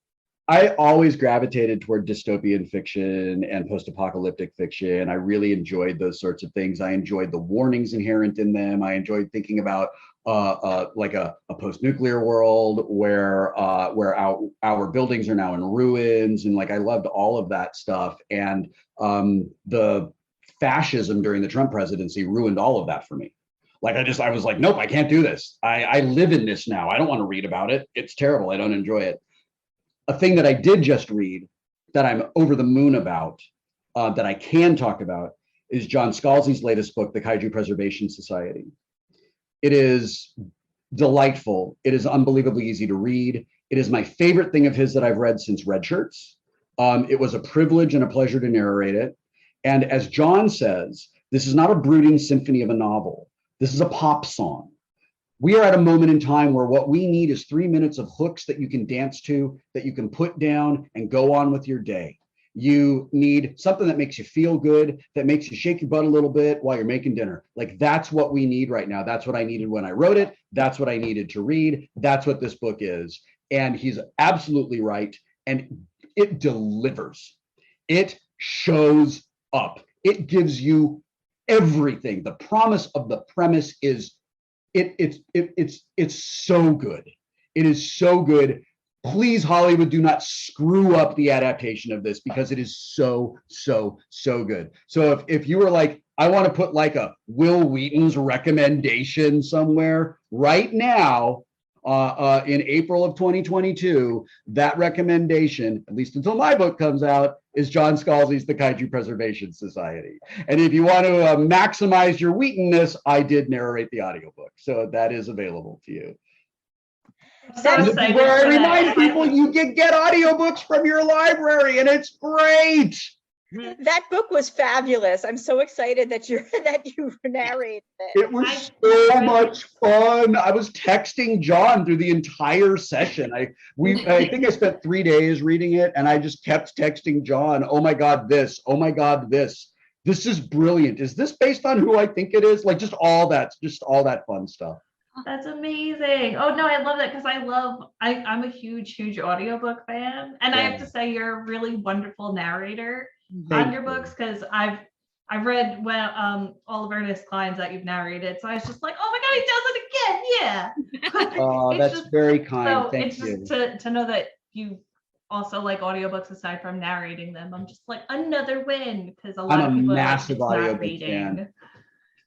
I always gravitated toward dystopian fiction and post-apocalyptic fiction. I really enjoyed those sorts of things. I enjoyed the warnings inherent in them. I enjoyed thinking about like a post-nuclear world where our buildings are now in ruins, and like I loved all of that stuff. And the fascism during the Trump presidency ruined all of that for me. Like I was like, nope, I can't do this. I live in this now. I don't want to read about it. It's terrible. I don't enjoy it. A thing that I did just read that I'm over the moon about, that I can talk about, is John Scalzi's latest book, The Kaiju Preservation Society. It is delightful. It is unbelievably easy to read. It is my favorite thing of his that I've read since Red Shirts. It was a privilege and a pleasure to narrate it. And as John says, this is not a brooding symphony of a novel. This is a pop song. We are at a moment in time where what we need is 3 minutes of hooks that you can dance to, that you can put down and go on with your day. You need something that makes you feel good, that makes you shake your butt a little bit while you're making dinner. Like that's what we need right now. That's what I needed when I wrote it. That's what I needed to read. That's what this book is. And he's absolutely right. And it delivers. It shows up. It gives you everything. The promise of the premise is it's so good. It is so good. Please, Hollywood, do not screw up the adaptation of this because it is so good. So if you were like, I want to put like a Wil Wheaton's recommendation somewhere right now, in April of 2022, that recommendation, at least until my book comes out, is John Scalzi's The Kaiju Preservation Society. And if you want to maximize your Wheatonness, I did narrate the audiobook. So that is available to you. So This is where I remind people you can get audiobooks from your library, and it's great. That book was fabulous. I'm so excited that you narrated it. It was so much fun. I was texting John through the entire session. I think I spent 3 days reading it, and I just kept texting John, oh my God, this, oh my God, this. This is brilliant. Is this based on who I think it is? Like just all that fun stuff. That's amazing. Oh no, I love that because I'm a huge audiobook fan. And I have to say you're a really wonderful narrator on your books, because I've read all of Ernest Cline's that you've narrated. So I was just like, oh my God, he does it again. Yeah. Oh, that's very kind. So Thank it's you. just to know that you also like audiobooks aside from narrating them. I'm just like another win, because a lot of people massive are audiobook reading. fan.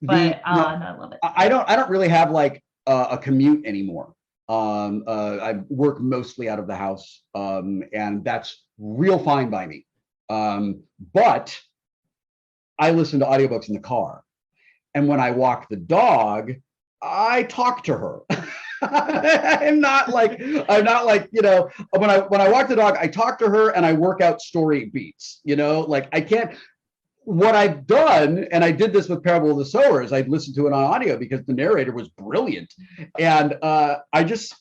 But no, I love it. I don't really have like a commute anymore. I work mostly out of the house, and that's real fine by me. But I listen to audiobooks in the car, and when I walk the dog, I talk to her. I'm not like, when I walk the dog, I talk to her and I work out story beats, like I can't. What I've done, and I did this with Parable of the Sowers, I'd listened to it on audio because the narrator was brilliant. And I just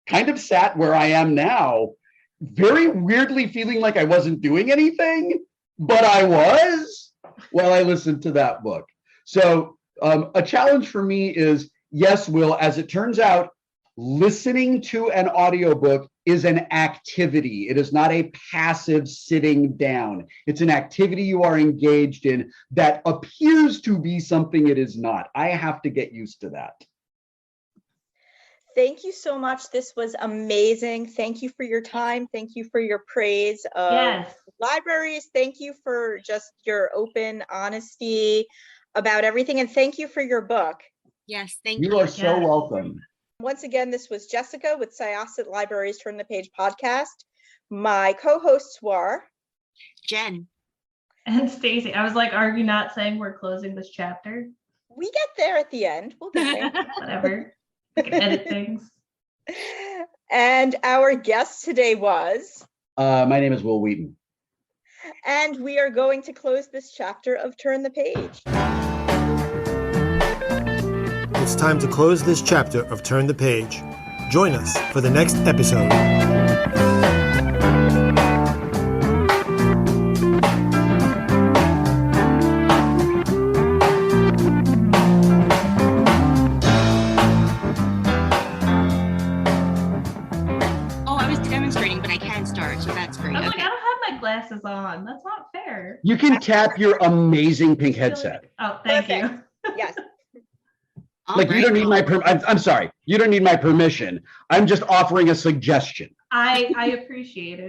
kind of sat where I am now, very weirdly feeling like I wasn't doing anything, but I was while I listened to that book. So a challenge for me is, yes, Will, as it turns out, listening to an audiobook is an activity. It is not a passive sitting down. It's an activity you are engaged in that appears to be something it is not. I have to get used to that. Thank you so much. This was amazing. Thank you for your time. Thank you for your praise of libraries. Thank you for just your open honesty about everything. And thank you for your book. Yes, thank you. You are so welcome. Once again, this was Jessica with Syosset Libraries Turn the Page podcast. My co-hosts were Jen and Stacy. I was like, are you not saying we're closing this chapter? We get there at the end. We'll get there. Whatever. We can edit things. And our guest today was? My name is Wil Wheaton. And we are going to close this chapter of Turn the Page. It's time to close this chapter of Turn the Page. Join us for the next episode. Oh, I was demonstrating, but I can start, so that's glasses on. That's not fair. You can tap your amazing pink headset. Oh, thank you. Yes. All Like, you right, don't need well, my I'm sorry. You don't need my permission. I'm just offering a suggestion. I appreciate it.